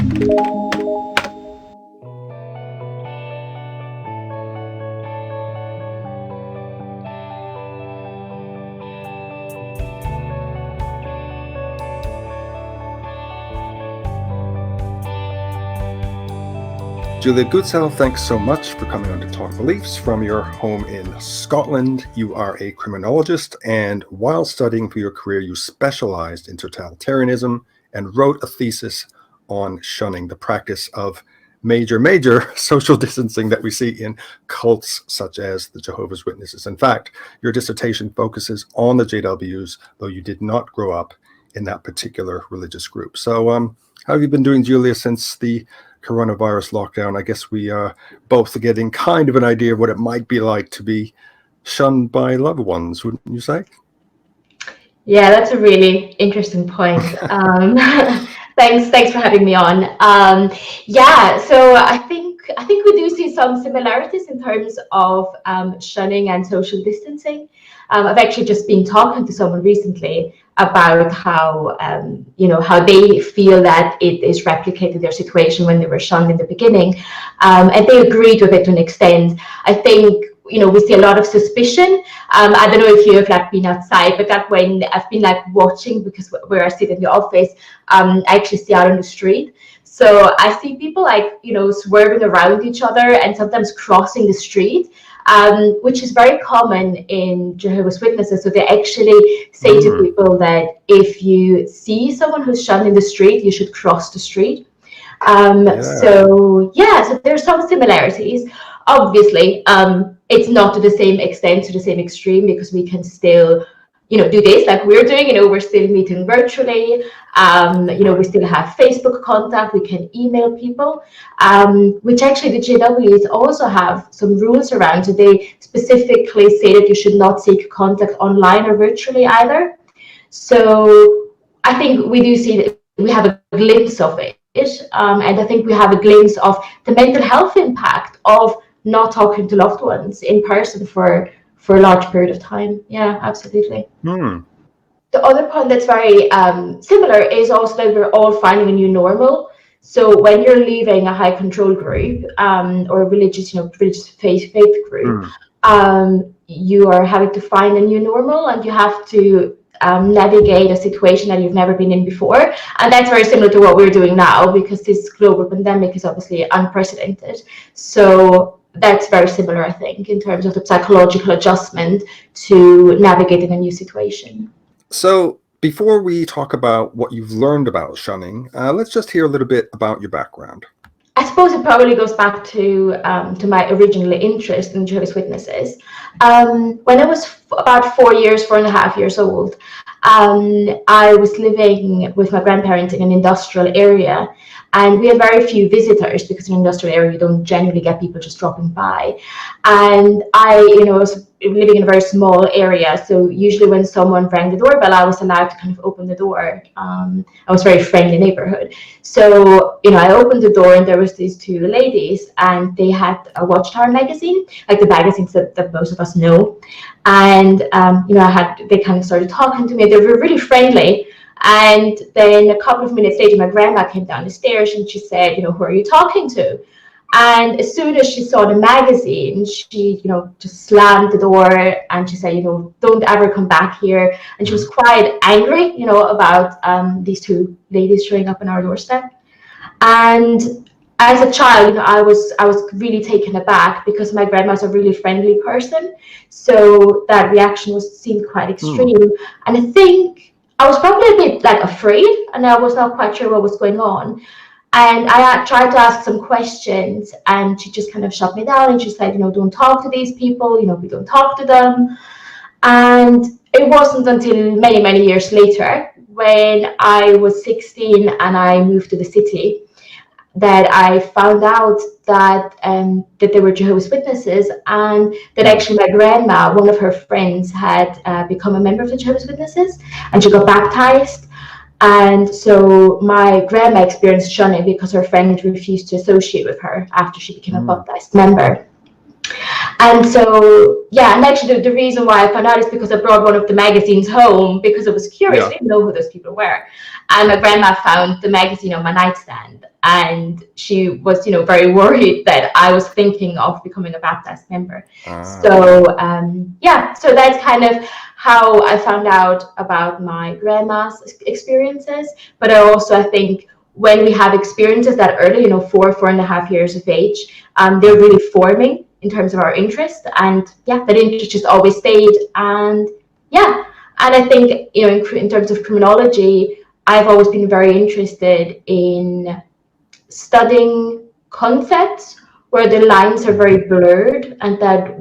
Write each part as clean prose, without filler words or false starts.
Julia GUTGSELL, thanks so much for coming on to Talk Beliefs from your home in Scotland. You are a criminologist, and while studying for your career, you specialized in totalitarianism and wrote a thesis on shunning, the practice of major social distancing that we see in cults such as the Jehovah's Witnesses. In fact, your dissertation focuses on the JWs, though you did not grow up in that particular religious group. So how have you been doing, Julia, since the coronavirus lockdown? I guess we are both getting kind of an idea of what it might be like to be shunned by loved ones, wouldn't you say? Yeah, that's a really interesting point. Thanks for having me on. Yeah, so I think we do see some similarities in terms of shunning and social distancing. I've actually just been talking to someone recently about how how they feel that it is replicated their situation when they were shunned in the beginning, and they agreed with it to an extent. I think we see a lot of suspicion. I don't know if you have been outside, but that when I've been watching, because where I sit in the office, I actually see out on the street. So I see people swerving around each other and sometimes crossing the street, which is very common in Jehovah's Witnesses. So they actually say to people that if you see someone who's shunned in the street, you should cross the street. So there's some similarities. Obviously, it's not to the same extent, to the same extreme, because we can still do this like we're doing. We're still meeting virtually. We still have Facebook contact. We can email people, which actually the JWs also have some rules around. So they specifically say that you should not seek contact online or virtually either. So I think we do see that we have a glimpse of it. And I think we have a glimpse of the mental health impact of not talking to loved ones in person for a large period of time. Yeah, absolutely. The other point that's very similar is also that we're all finding a new normal. So when you're leaving a high control group or a religious faith group, you are having to find a new normal, and you have to navigate a situation that you've never been in before. And that's very similar to what we're doing now, because this global pandemic is obviously unprecedented. So that's very similar, I think, in terms of the psychological adjustment to navigating a new situation. So before we talk about what you've learned about shunning, let's just hear a little bit about your background. I suppose it probably goes back to my original interest in Jehovah's Witnesses. When I was about 4.5 years old, I was living with my grandparents in an industrial area, and we had very few visitors, because in an industrial area you don't generally get people just dropping by. And I was living in a very small area, so usually when someone rang the doorbell, I was allowed to kind of open the door. I was a very friendly neighborhood, so I opened the door, and there was these two ladies, and they had a Watchtower magazine, like the magazines that most of us know. And they kind of started talking to me. They were really friendly. And then a couple of minutes later, my grandma came down the stairs, and she said, who are you talking to? And as soon as she saw the magazine, she, just slammed the door, and she said, don't ever come back here. And she was quite angry, about these two ladies showing up on our doorstep. And as a child, I was really taken aback, because my grandma's a really friendly person. So that reaction seemed quite extreme. And I think I was probably a bit afraid, and I was not quite sure what was going on. And I tried to ask some questions, and she just kind of shut me down, and she said, don't talk to these people, we don't talk to them. And it wasn't until many years later, when I was 16 and I moved to the city, that I found out that there were Jehovah's Witnesses, and that actually my grandma, one of her friends, had become a member of the Jehovah's Witnesses, and she got baptized. And so my grandma experienced shunning because her friend refused to associate with her after she became a baptized member. And so, and actually the reason why I found out is because I brought one of the magazines home, because I was curious. I didn't know who those people were. And my grandma found the magazine on my nightstand, and she was, very worried that I was thinking of becoming a baptized member. So so that's kind of how I found out about my grandma's experiences. But I think when we have experiences that early, 4.5 years of age, they're really forming in terms of our interest, and that interest just always stayed. And I think, in terms of criminology, I've always been very interested in studying concepts where the lines are very blurred, and that,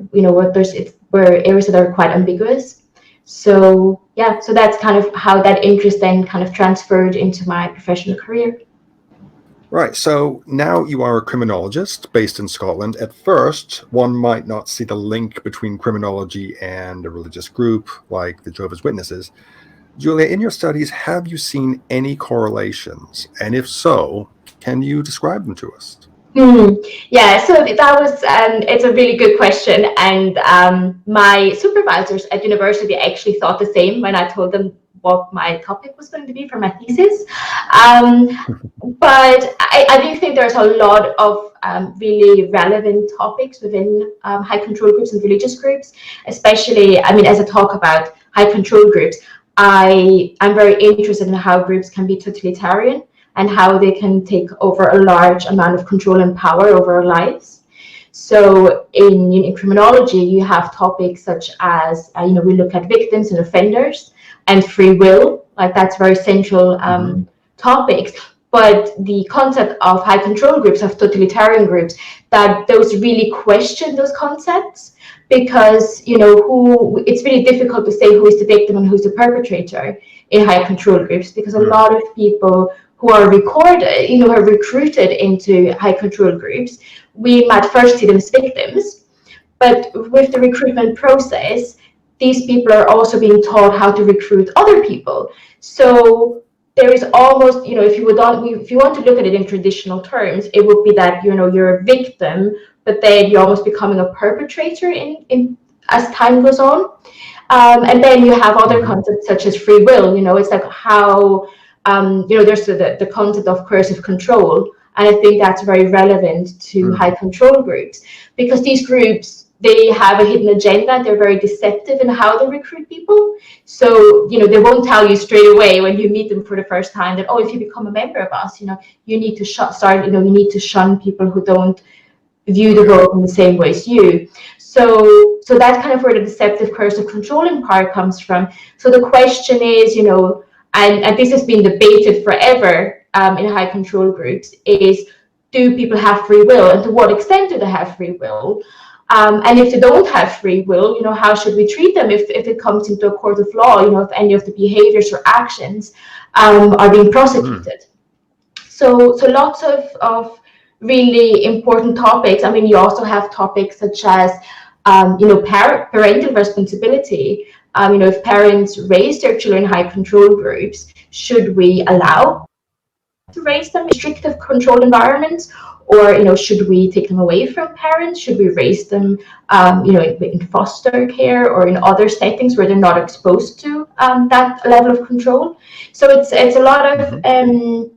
where areas that are quite ambiguous. So so that's kind of how that interest then kind of transferred into my professional career. Right. So now you are a criminologist based in Scotland. At first, one might not see the link between criminology and a religious group like the Jehovah's Witnesses. Julia, in your studies, have you seen any correlations? And if so, can you describe them to us? Yeah, so that was, it's a really good question. And my supervisors at university actually thought the same when I told them what my topic was going to be for my thesis. But I do think there's a lot of really relevant topics within high control groups and religious groups, especially, as I talk about high control groups, I'm very interested in how groups can be totalitarian and how they can take over a large amount of control and power over our lives. So in criminology, you have topics such as, we look at victims and offenders and free will, like that's very central topics. But the concept of high control groups, of totalitarian groups, that those really question those concepts, because it's really difficult to say who is the victim and who's the perpetrator in high control groups, because a lot of people who are recorded, are recruited into high control groups, we might first see them as victims, but with the recruitment process, these people are also being taught how to recruit other people. So there is almost, if you want to look at it in traditional terms, it would be that you're a victim, but then you're almost becoming a perpetrator in as time goes on. And then you have other concepts such as free will. It's like how there's the concept of coercive control, and I think that's very relevant to high control groups, because these groups, they have a hidden agenda. They're very deceptive in how they recruit people. So, they won't tell you straight away when you meet them for the first time that, if you become a member of us, you need to you need to shun people who don't view the world in the same way as you. So that's kind of where the deceptive coercive controlling part comes from. So the question is, and this has been debated forever in high control groups, is, do people have free will, and to what extent do they have free will? And if they don't have free will, how should we treat them if it comes into a court of law, if any of the behaviors or actions are being prosecuted? So lots of really important topics. You also have topics such as, parental responsibility. If parents raise their children in high control groups, should we allow to raise them in restrictive controlled environments, or should we take them away from parents? Should we raise them in foster care or in other settings where they're not exposed to that level of control? So it's a lot of then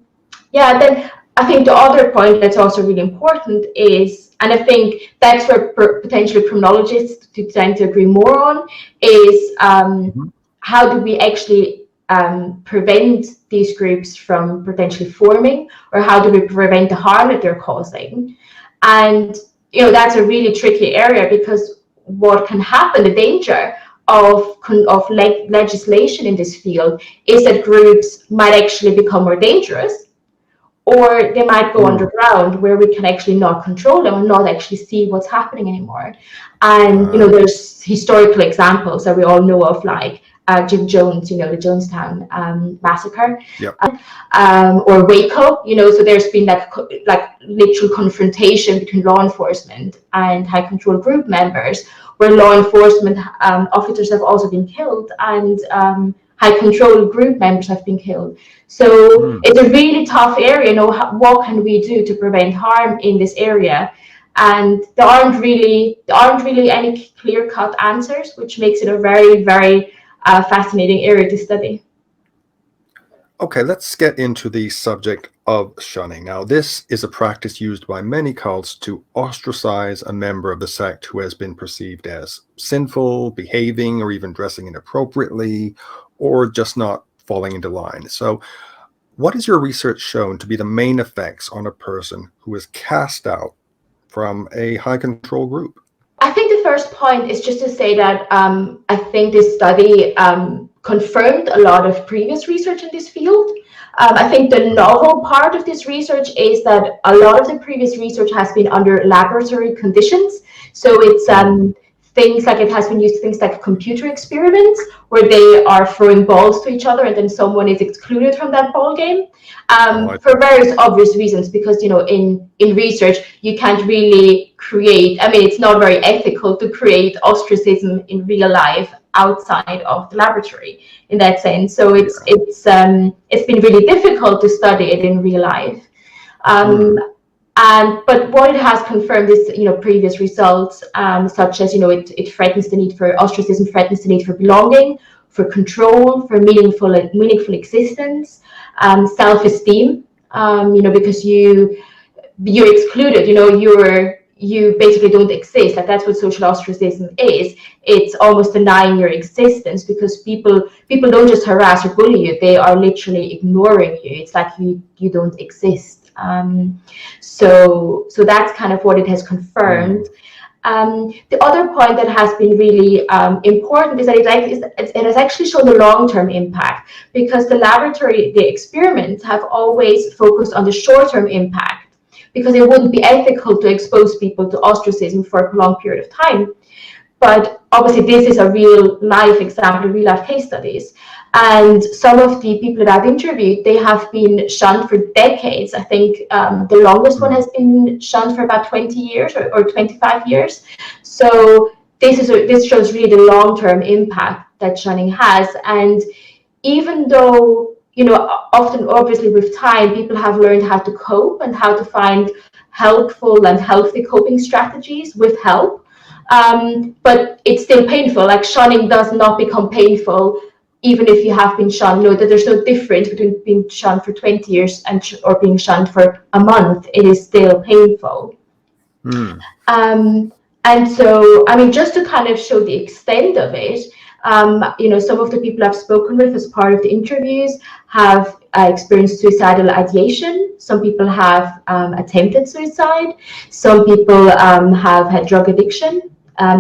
I think the other point that's also really important is, and I think that's where potentially criminologists tend to agree more on, is how do we actually prevent these groups from potentially forming, or how do we prevent the harm that they're causing? And that's a really tricky area, because what can happen, the danger of legislation in this field, is that groups might actually become more dangerous, or they might go underground, where we can actually not control them and not actually see what's happening anymore. And there's historical examples that we all know of, like Jim Jones, the Jonestown massacre, or Waco. So there's been like literal confrontation between law enforcement and high control group members, where law enforcement officers have also been killed, and high control group members have been killed. So it's a really tough area. What can we do to prevent harm in this area? And there aren't really any clear-cut answers, which makes it a very, very fascinating area to study. Okay, let's get into the subject of shunning. Now, this is a practice used by many cults to ostracize a member of the sect who has been perceived as sinful, behaving, or even dressing inappropriately, or just not falling into line. So, what has your research shown to be the main effects on a person who is cast out from a high control group? I think the first point is just to say that I think this study confirmed a lot of previous research in this field. I think the novel part of this research is that a lot of the previous research has been under laboratory conditions. So it's things like, it has been used things like computer experiments where they are throwing balls to each other and then someone is excluded from that ball game, for various obvious reasons, because in research you can't really create, I mean, it's not very ethical to create ostracism in real life outside of the laboratory in that sense. So it's been really difficult to study it in real life. But what it has confirmed is previous results, such as it threatens the need for ostracism, threatens the need for belonging, for control, for meaningful existence, self-esteem, because you're excluded, you basically don't exist. Like, that's what social ostracism is. It's almost denying your existence, because people don't just harass or bully you, they are literally ignoring you. It's like you don't exist. So that's kind of what it has confirmed. The other point that has been really important is that it has actually shown the long-term impact, because the experiments have always focused on the short-term impact, because it wouldn't be ethical to expose people to ostracism for a prolonged period of time. But obviously this is a real life example, real life case studies. And some of the people that I've interviewed, they have been shunned for decades. I think the longest one has been shunned for about 20 years or 25 years. So this shows really the long-term impact that shunning has. And even though, often obviously with time, people have learned how to cope and how to find helpful and healthy coping strategies with help. But it's still painful. Like, shunning does not become painful even if you have been shunned. No, that there's no difference between being shunned for 20 years or being shunned for a month. It is still painful. And so, I mean, just to kind of show the extent of it, some of the people I've spoken with as part of the interviews have experienced suicidal ideation. Some people have attempted suicide. Some people have had drug addiction,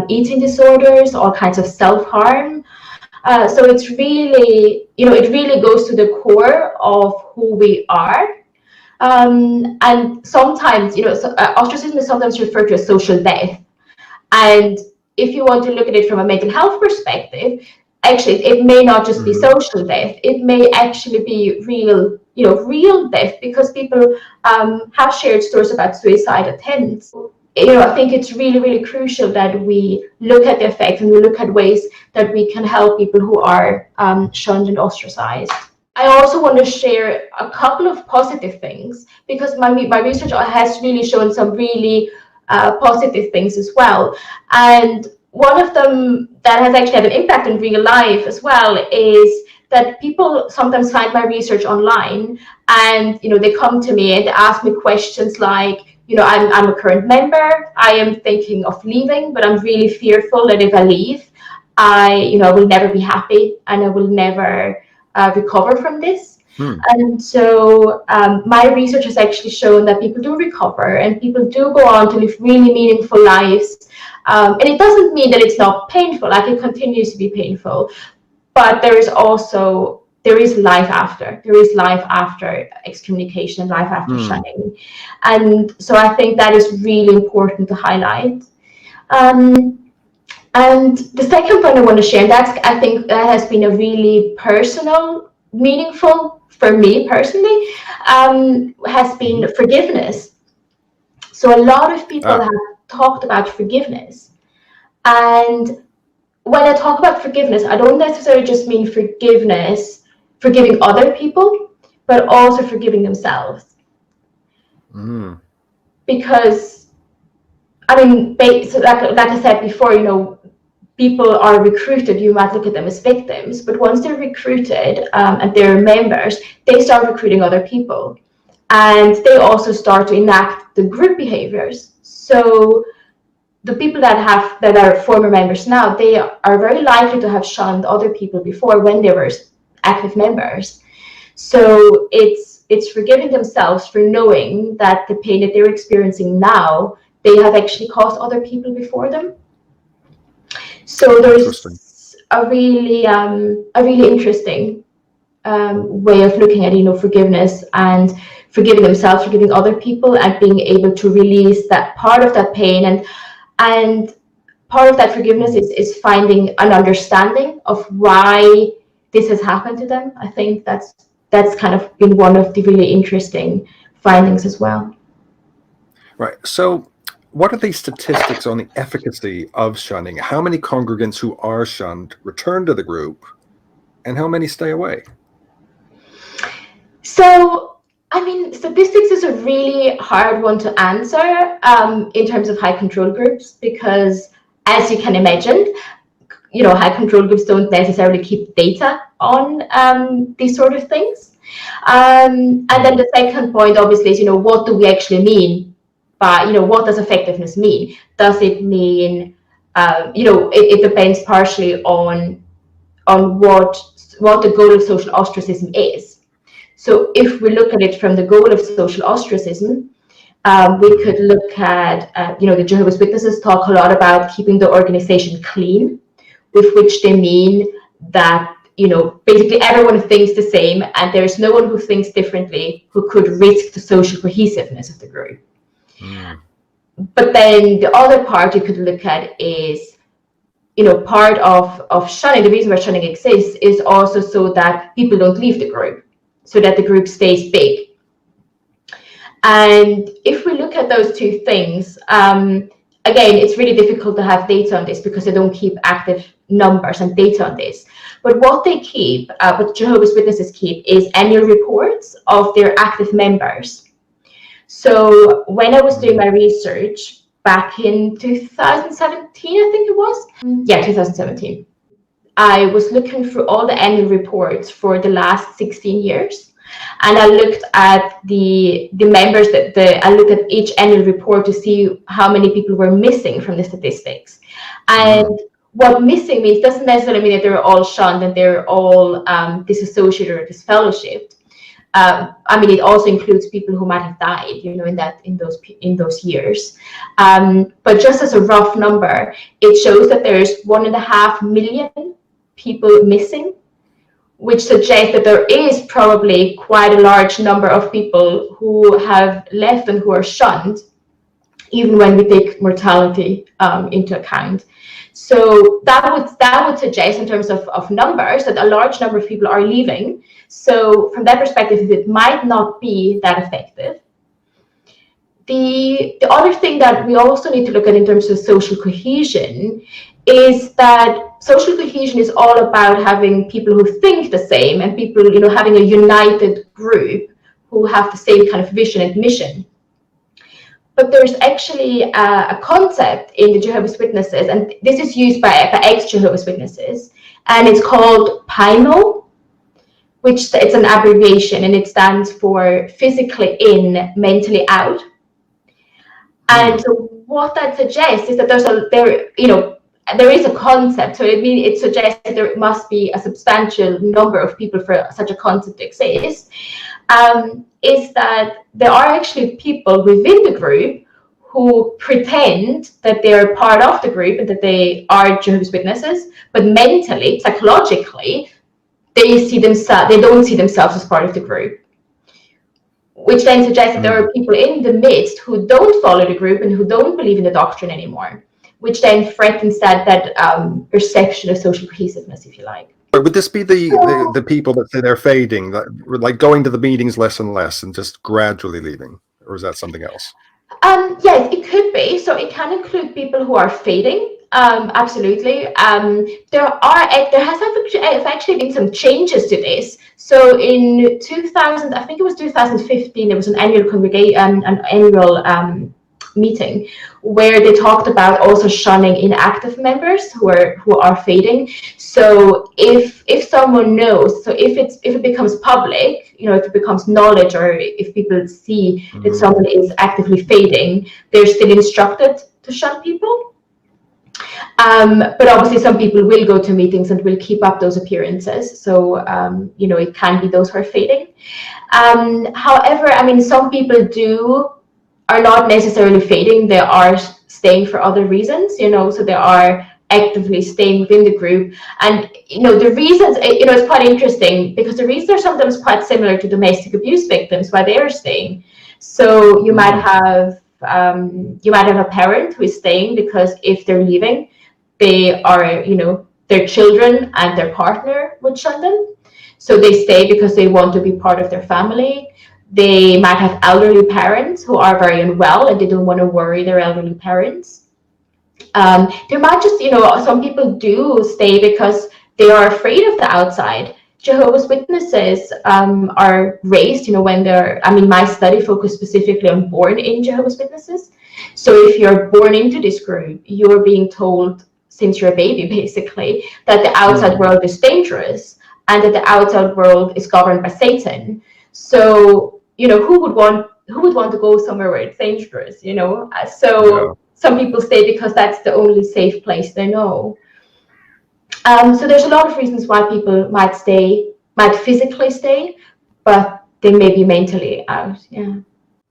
eating disorders, all kinds of self-harm. So it's really, it really goes to the core of who we are. And sometimes, ostracism is sometimes referred to as social death. And if you want to look at it from a mental health perspective, actually, it may not just be social death. It may actually be real death, because people have shared stories about suicide attempts. I think it's really, really crucial that we look at the effects and we look at ways that we can help people who are shunned and ostracized. I also want to share a couple of positive things, because my research has really shown some really positive things as well. And one of them that has actually had an impact in real life as well is that people sometimes find my research online, and they come to me and they ask me questions like, I'm a current member, I am thinking of leaving, but I'm really fearful that if I leave, I will never be happy and I will never recover from this. And so my research has actually shown that people do recover and people do go on to live really meaningful lives. And it doesn't mean that it's not painful, like, it continues to be painful, but there is life after. There is life after excommunication, life after shunning. And so I think that is really important to highlight. And the second point I want to share, I think that has been a really personal, meaningful for me personally, has been forgiveness. So a lot of people have talked about forgiveness. And when I talk about forgiveness, I don't necessarily just mean forgiving other people, but also forgiving themselves. Because, I mean, so like I said before, people are recruited, you might look at them as victims, but once they're recruited and they're members, they start recruiting other people. And they also start to enact the group behaviors. So the people that are former members now, they are very likely to have shunned other people before when they were active members. So it's forgiving themselves for knowing that the pain that they're experiencing now, they have actually caused other people before them. So there's a really interesting way of looking at forgiveness and forgiving themselves, forgiving other people, and being able to release that part of that pain. And part of that forgiveness is finding an understanding of why this has happened to them. I think that's kind of been one of the really interesting findings as well. Right. So what are the statistics on the efficacy of shunning? How many congregants who are shunned return to the group, and how many stay away? So, I mean, statistics is a really hard one to answer in terms of high control groups, because as you can imagine, high control groups don't necessarily keep data on these sort of things. And then the second point, obviously, is, what do we actually mean by, what does effectiveness mean? Does it mean, it depends partially on what the goal of social ostracism is. So if we look at it from the goal of social ostracism, we could look at, the Jehovah's Witnesses talk a lot about keeping the organization clean, with which they mean that, basically everyone thinks the same and there's no one who thinks differently who could risk the social cohesiveness of the group. But then the other part you could look at is, part of shunning, the reason why shunning exists is also so that people don't leave the group, so that the group stays big. And if we look at those two things, again, it's really difficult to have data on this because they don't keep active numbers and data on this. But what they keep, what Jehovah's Witnesses keep, is annual reports of their active members. So when I was doing my research back in 2017, I think it was, 2017, I was looking through all the annual reports for the last 16 years. And I looked at the members I looked at each annual report to see how many people were missing from the statistics. And what missing means doesn't necessarily mean that they're all shunned and they're all disassociated or disfellowshipped. I mean, it also includes people who might have died, in those years. But just as a rough number, it shows that there's 1.5 million people missing, which suggests that there is probably quite a large number of people who have left and who are shunned, even when we take mortality into account. So that would suggest, in terms of numbers, that a large number of people are leaving. So from that perspective, it might not be that effective. The other thing that we also need to look at in terms of social cohesion is that social cohesion is all about having people who think the same and people, having a united group who have the same kind of vision and mission. But there's actually a concept in the Jehovah's Witnesses, and this is used by ex-Jehovah's Witnesses, and it's called Pinal, which it's an abbreviation, and it stands for physically in, mentally out. And so what that suggests is that there is a concept. So it suggests that there must be a substantial number of people for such a concept to exist. Is that there are actually people within the group who pretend that they're part of the group and that they are Jehovah's Witnesses, but mentally, psychologically, they don't see themselves as part of the group. Which then suggests that there are people in the midst who don't follow the group and who don't believe in the doctrine anymore, which then threatens that perception of social cohesiveness, if you like. Would this be the people that say they're fading, that like going to the meetings less and less and just gradually leaving, or is that something else? Yes, it could be. So it can include people who are fading. Absolutely. There has actually been some changes to this. So in 2000, I think it was 2015, there was an annual meeting where they talked about also shunning inactive members who are fading. So if someone knows, so if it becomes public, if it becomes knowledge, or if people see that someone is actively fading, they're still instructed to shun people. But obviously some people will go to meetings and will keep up those appearances. So, it can be those who are fading. However, some people are not necessarily fading. They are staying for other reasons, so they are actively staying within the group. And, the reasons, it's quite interesting because the reasons are sometimes quite similar to domestic abuse victims, why they are staying. So you might have a parent who is staying because if they're leaving, they are, their children and their partner would shun them. So they stay because they want to be part of their family. They might have elderly parents who are very unwell and they don't want to worry their elderly parents. There might just, some people do stay because they are afraid of the outside. Jehovah's Witnesses are raised, when my study focused specifically on born-in Jehovah's Witnesses. So if you're born into this group, you're being told since you're a baby, basically, that the outside world is dangerous and that the outside world is governed by Satan. So, who would want to go somewhere where it's dangerous, So some people stay because that's the only safe place they know. So there's a lot of reasons why people might physically stay, but they may be mentally out. Yeah.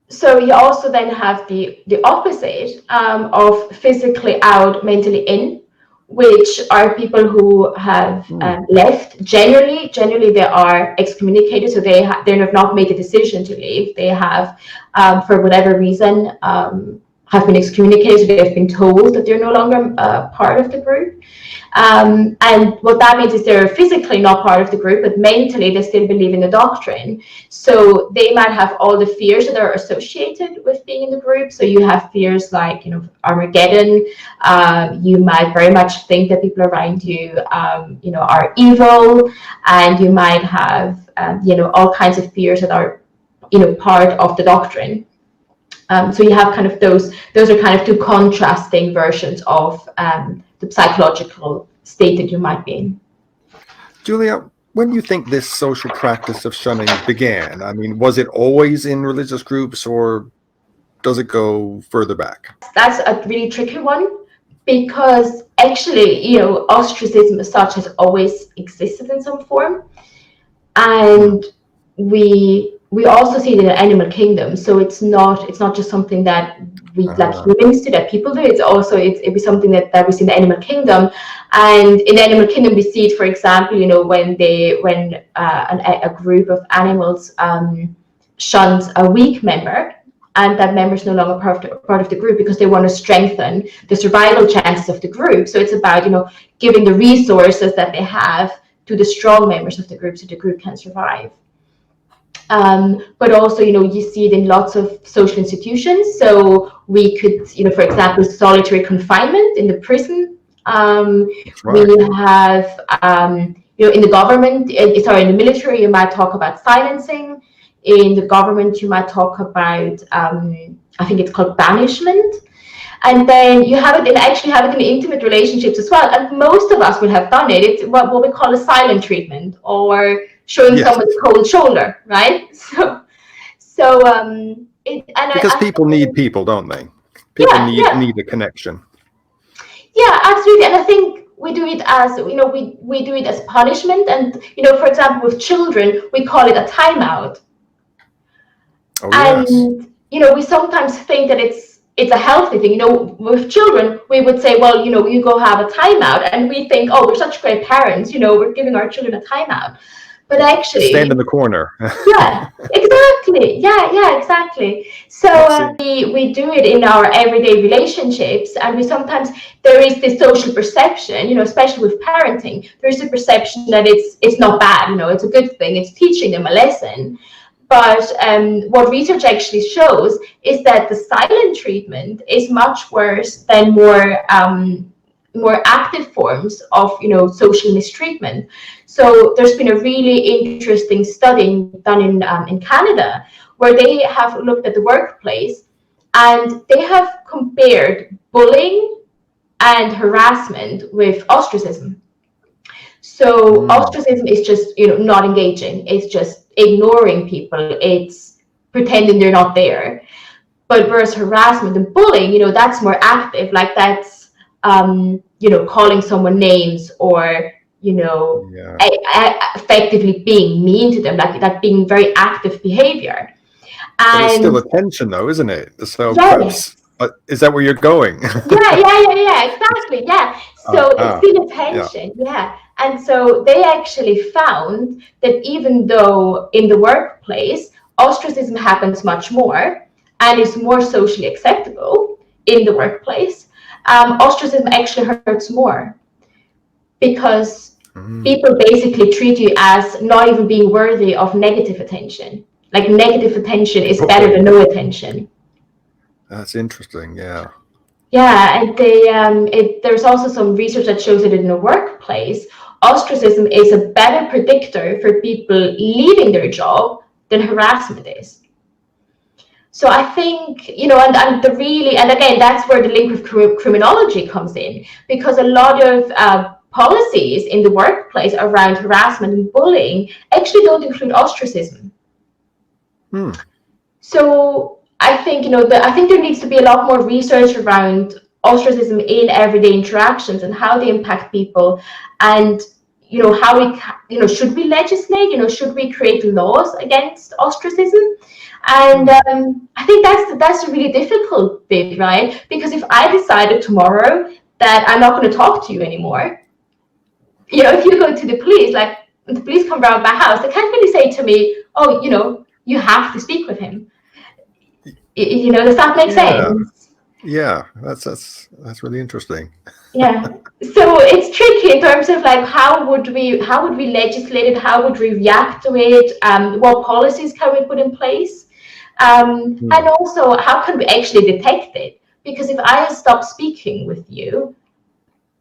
So you also then have the opposite of physically out, mentally in, which are people who have left. Generally they are excommunicated, so they have not made a decision to leave. They have, for whatever reason, have been excommunicated. They've been told that they're no longer part of the group. And what that means is they're physically not part of the group, but mentally they still believe in the doctrine. So they might have all the fears that are associated with being in the group. So you have fears like, Armageddon. You might very much think that people around you, are evil, and you might have, all kinds of fears that are, part of the doctrine. So you have kind of those are kind of two contrasting versions of the psychological state that you might be in. Julia, when do you think this social practice of shunning began? Was it always in religious groups, or does it go further back? That's a really tricky one, because actually, ostracism as such has always existed in some form. And we also see it in the animal kingdom. So it's not just something that we like humans do, that people do. It'd be something that we see in the animal kingdom. And in the animal kingdom, we see it, for example, when a group of animals shuns a weak member, and that member is no longer part of the group because they want to strengthen the survival chances of the group. So it's about, giving the resources that they have to the strong members of the group so the group can survive. But also, you see it in lots of social institutions. So we could, for example, solitary confinement in the prison. We have, in the government, in the military, you might talk about silencing. In the government, you might talk about, I think it's called banishment. And then you have it in intimate relationships as well. And most of us will have done it. It's what we call a silent treatment, or showing someone the cold shoulder, right? Because people need people, don't they? People need a connection. Yeah, absolutely. And I think we do it as, we do it as punishment. And, for example, with children, we call it a timeout. Oh, yes. And, we sometimes think that it's a healthy thing. With children, we would say, well, you go have a timeout. And we think, oh, we're such great parents, we're giving our children a timeout. But actually, stand in the corner. Yeah, exactly. Yeah, exactly. So we do it in our everyday relationships, and there is this social perception, especially with parenting, there's a perception that it's not bad, it's a good thing, it's teaching them a lesson. But what research actually shows is that the silent treatment is much worse than more active forms of social mistreatment. So there's been a really interesting study done in Canada, where they have looked at the workplace, And they have compared bullying and harassment with ostracism. So ostracism is just, not engaging. It's just ignoring people. It's pretending they're not there. But whereas harassment and bullying, that's more active. Like that's, calling someone names, or, effectively being mean to them, like being very active behavior. But it's still And attention, though, isn't it? So yes, perhaps, is that where you're going? yeah, exactly, yeah. So it's still attention, yeah. And so they actually found that even though in the workplace ostracism happens much more and is more socially acceptable in the workplace, ostracism actually hurts more, because people basically treat you as not even being worthy of negative attention. Like negative attention is better than no attention. That's interesting, yeah. Yeah, and there's also some research that shows that in the workplace, ostracism is a better predictor for people leaving their job than harassment is. So I think, and again, that's where the link with criminology comes in, because a lot of policies in the workplace around harassment and bullying actually don't include ostracism. So I think, I think there needs to be a lot more research around ostracism in everyday interactions and how they impact people, and how we, should we legislate, should we create laws against ostracism? And I think that's a really difficult bit, right? Because if I decided tomorrow that I'm not going to talk to you anymore, if you go to the police, like the police come around my house, they can't really say to me, oh, you have to speak with him. Does that make sense? Yeah, that's really interesting. Yeah. So it's tricky in terms of like how would we legislate it, how would we react to it, what policies can we put in place, and also how can we actually detect it? Because if I stop speaking with you,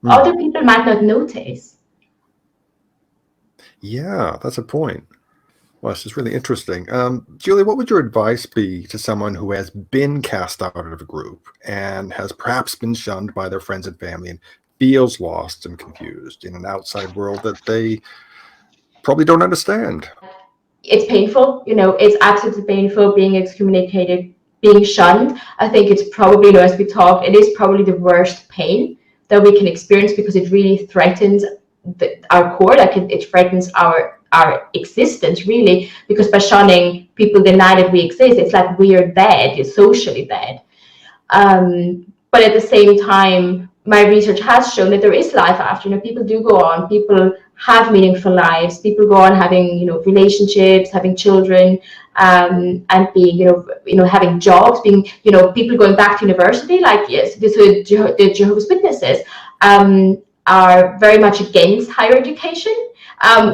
other people might not notice. Yeah, that's a point. Well, this is really interesting. Julia, what would your advice be to someone who has been cast out of a group and has perhaps been shunned by their friends and family and feels lost and confused in an outside world that they probably don't understand? It's painful, it's absolutely painful being excommunicated, being shunned. I think it's probably, as we talked, it is probably the worst pain that we can experience, because it really threatens our core, like it threatens our existence, really, because by shunning, people deny that we exist. It's like we are dead, you're socially dead. But at the same time, my research has shown that there is life after. People do go on, people have meaningful lives, people go on having relationships, having children, and being having jobs, being people going back to university. Like, yes, the Jehovah's Witnesses are very much against higher education,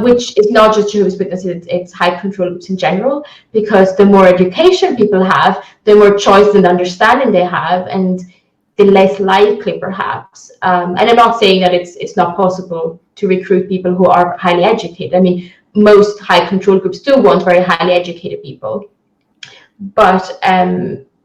which is not just Jehovah's Witnesses, it's high control groups in general, because the more education people have, the more choice and understanding they have, and the less likely, perhaps. And I'm not saying that it's not possible to recruit people who are highly educated. I mean, most high control groups do want very highly educated people. But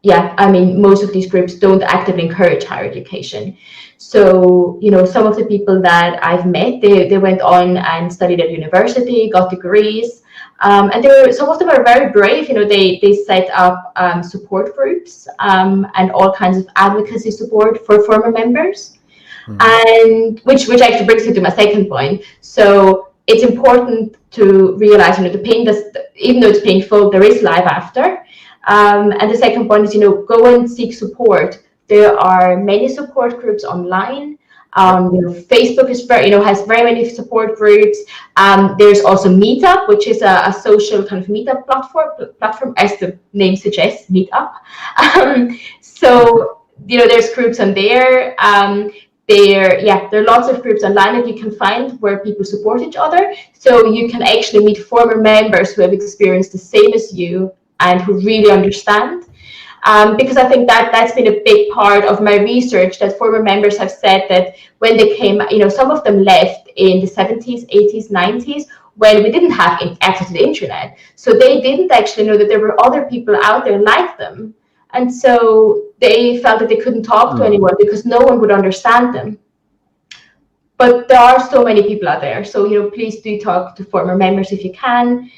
yeah, I mean, most of these groups don't actively encourage higher education. So, some of the people that I've met, they went on and studied at university, got degrees, and some of them are very brave. They set up support groups and all kinds of advocacy support for former members, and which actually brings me to my second point. So it's important to realize, the pain even though it's painful, there is life after. And the second point is, go and seek support. There are many support groups online. Facebook is has very many support groups. There's also Meetup, which is a social kind of meetup platform, as the name suggests, Meetup. So there's groups on there. There are lots of groups online that you can find where people support each other. So you can actually meet former members who have experienced the same as you and who really understand. Because I think that's been a big part of my research, that former members have said that when they came, some of them left in the 70s, 80s, 90s, when we didn't have access to the internet. So they didn't actually know that there were other people out there like them, And so they felt that they couldn't talk to anyone because no one would understand them. But there are so many people out there. So, please do talk to former members if you can.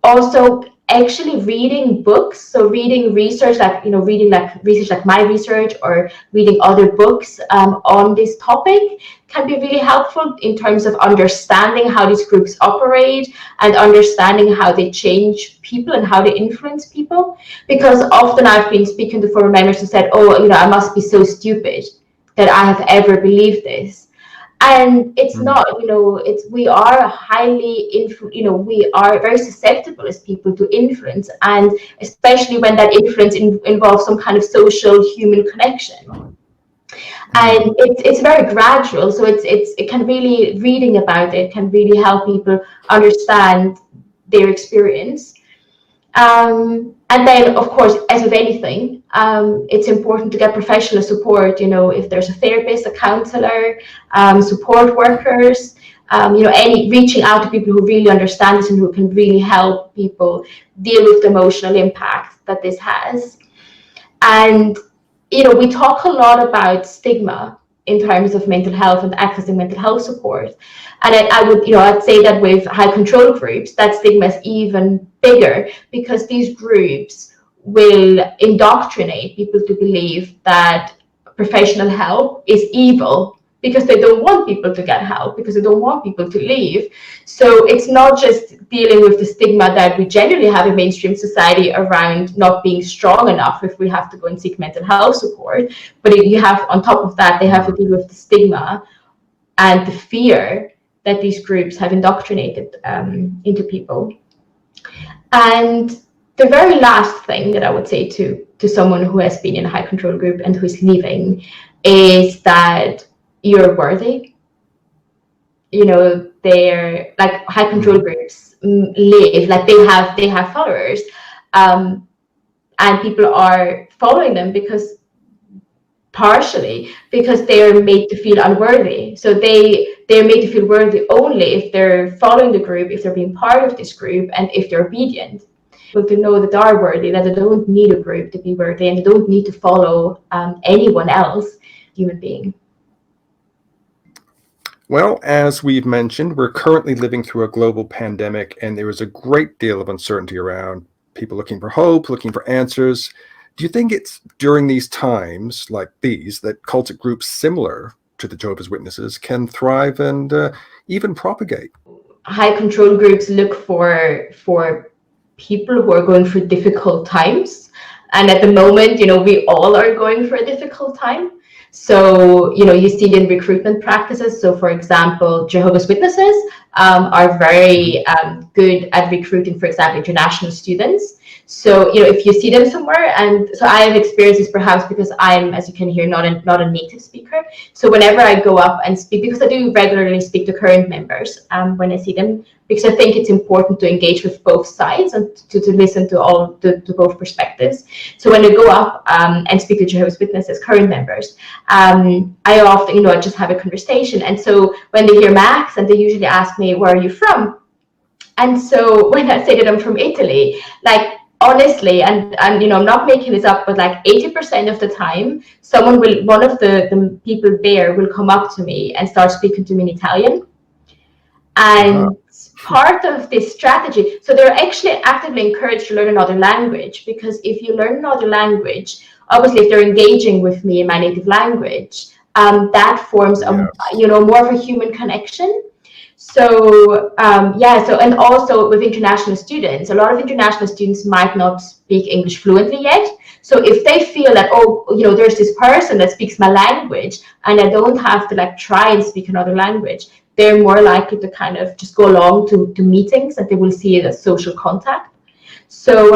Also, actually reading books. So reading research, reading research like my research, or reading other books on this topic can be really helpful in terms of understanding how these groups operate and understanding how they change people and how they influence people. Because often I've been speaking to former members who said, oh, I must be so stupid that I have ever believed this. And it's not, we are highly, we are very susceptible as people to influence, and especially when that influence involves some kind of social human connection. And it's very gradual, so it can really, reading about it can really help people understand their experience. And then, of course, as with anything, it's important to get professional support. If there's a therapist, a counselor, support workers, reaching out to people who really understand this and who can really help people deal with the emotional impact that this has. And, we talk a lot about stigma in terms of mental health and accessing mental health support. And I would, I'd say that with high control groups, that stigma is even bigger, because these groups will indoctrinate people to believe that professional help is evil, because they don't want people to get help, because they don't want people to leave. So it's not just dealing with the stigma that we generally have in mainstream society around not being strong enough if we have to go and seek mental health support, but you have, on top of that, they have to deal with the stigma and the fear that these groups have indoctrinated into people. And the very last thing that I would say to someone who has been in a high control group and who is leaving is that you're worthy. They're like, high control groups live, like they have followers, and people are following them partially because they're made to feel unworthy. So they're made to feel worthy only if they're following the group, if they're being part of this group, and if they're obedient. But to know that they are worthy, that they don't need a group to be worthy, and they don't need to follow anyone else, human being. Well, as we've mentioned, we're currently living through a global pandemic, and there is a great deal of uncertainty around, people looking for hope, looking for answers. Do you think it's during these times like these that cultic groups similar to the Jehovah's Witnesses can thrive and even propagate? High control groups look for people who are going through difficult times. And at the moment, we all are going through a difficult time. So, you see it in recruitment practices. So, for example, Jehovah's Witnesses are very good at recruiting, for example, international students. So, if you see them somewhere, and so I have experiences perhaps because I'm, as you can hear, not a native speaker. So whenever I go up and speak, because I do regularly speak to current members when I see them, because I think it's important to engage with both sides and to listen to both perspectives. So when I go up and speak to Jehovah's Witnesses, current members, I often, I just have a conversation. And so when they hear Max, and they usually ask me, where are you from? And so when I say that I'm from Italy, like, honestly, and I'm not making this up, but like 80% of the time, one of the people there will come up to me and start speaking to me in Italian. And part of this strategy, so they're actually actively encouraged to learn another language, because if you learn another language, obviously if they're engaging with me in my native language, that forms more of a human connection. So and also with international students, a lot of international students might not speak English fluently yet. So if they feel that, there's this person that speaks my language and I don't have to try and speak another language, they're more likely to kind of just go along to meetings, and they will see it as social contact. So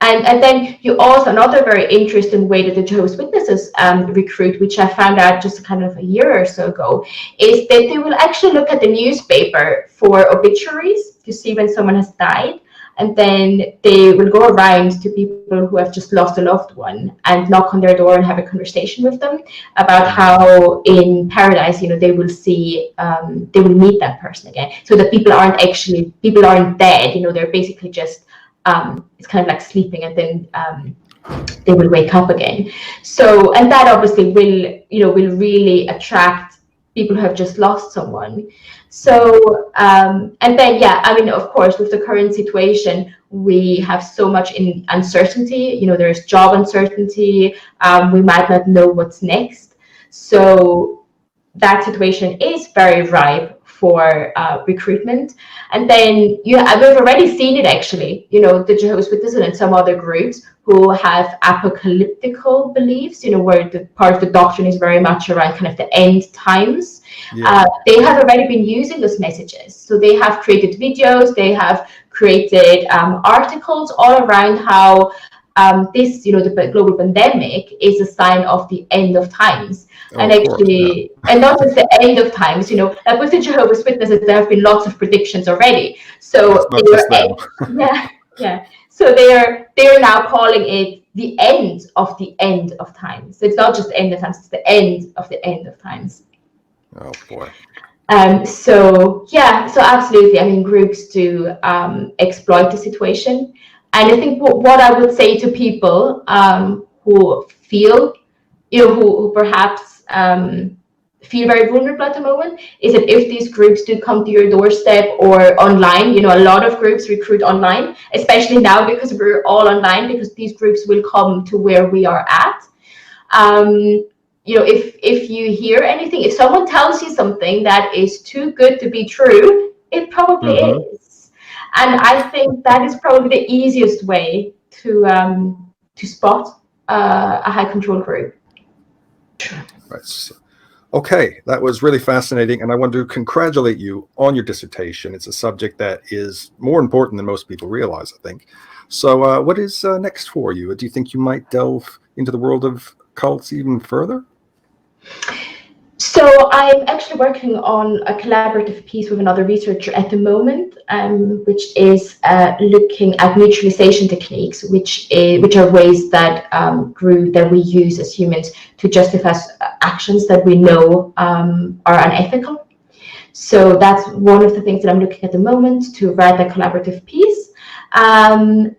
and then you also, another very interesting way that the Jehovah's Witnesses recruit, which I found out just kind of a year or so ago, is that they will actually look at the newspaper for obituaries to see when someone has died. And then they will go around to people who have just lost a loved one and knock on their door and have a conversation with them about how in paradise, they will see, they will meet that person again. So that people aren't dead, they're basically just it's kind of like sleeping, and then they will wake up again. So, and that obviously will really attract people who have just lost someone. So, and then, yeah, I mean, of course, with the current situation, we have so much in uncertainty. There's job uncertainty. We might not know what's next. So that situation is very ripe for recruitment. And then we've already seen it, actually, the Jehovah's Witnesses and some other groups who have apocalyptical beliefs, where the part of the doctrine is very much around kind of the end times. Yeah. They have already been using those messages. So they have created videos, they have created articles all around how this, the global pandemic is a sign of the end of times. And actually, and not just the end of times, like with the Jehovah's Witnesses, there have been lots of predictions already. So yeah. So they're now calling it the end of times. So it's not just the end of times; it's the end of times. Oh boy. So absolutely. I mean, groups do exploit the situation, and I think what I would say to people who feel, who perhaps feel very vulnerable at the moment, is that if these groups do come to your doorstep or online, a lot of groups recruit online, especially now because we're all online, because these groups will come to where we are at. If you hear anything, if someone tells you something that is too good to be true, it probably is. And I think that is probably the easiest way to spot a high control group. Right. Okay, that was really fascinating, and I want to congratulate you on your dissertation. It's a subject that is more important than most people realize, I think. So what is next for you? Do you think you might delve into the world of cults even further? So I'm actually working on a collaborative piece with another researcher at the moment, which is looking at neutralization techniques, which are ways that we use as humans to justify actions that we know are unethical. So that's one of the things that I'm looking at the moment, to write a collaborative piece. And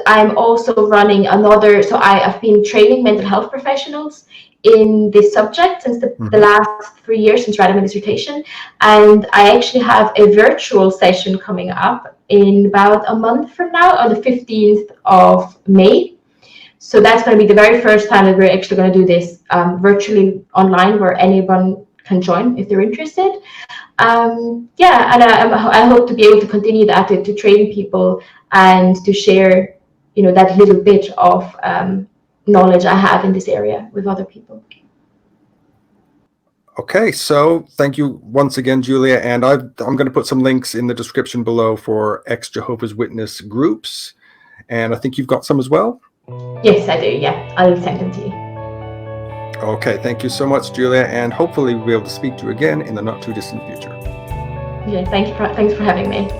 I'm also running another. So I've been training mental health professionals in this subject since the last 3 years, since writing my dissertation, and I actually have a virtual session coming up in about a month from now, on the 15th of May. So that's going to be the very first time that we're actually going to do this virtually online, where anyone can join if they're interested. And I hope to be able to continue that, to train people and to share, that little bit of knowledge I have in this area with other people. Okay, so thank you once again, Julia, and I'm going to put some links in the description below for ex-Jehovah's Witness groups, and I think you've got some as well? Yes, I do, yeah. I'll send them to you. Okay, thank you so much, Julia, and hopefully we'll be able to speak to you again in the not too distant future. Yeah, thanks for having me.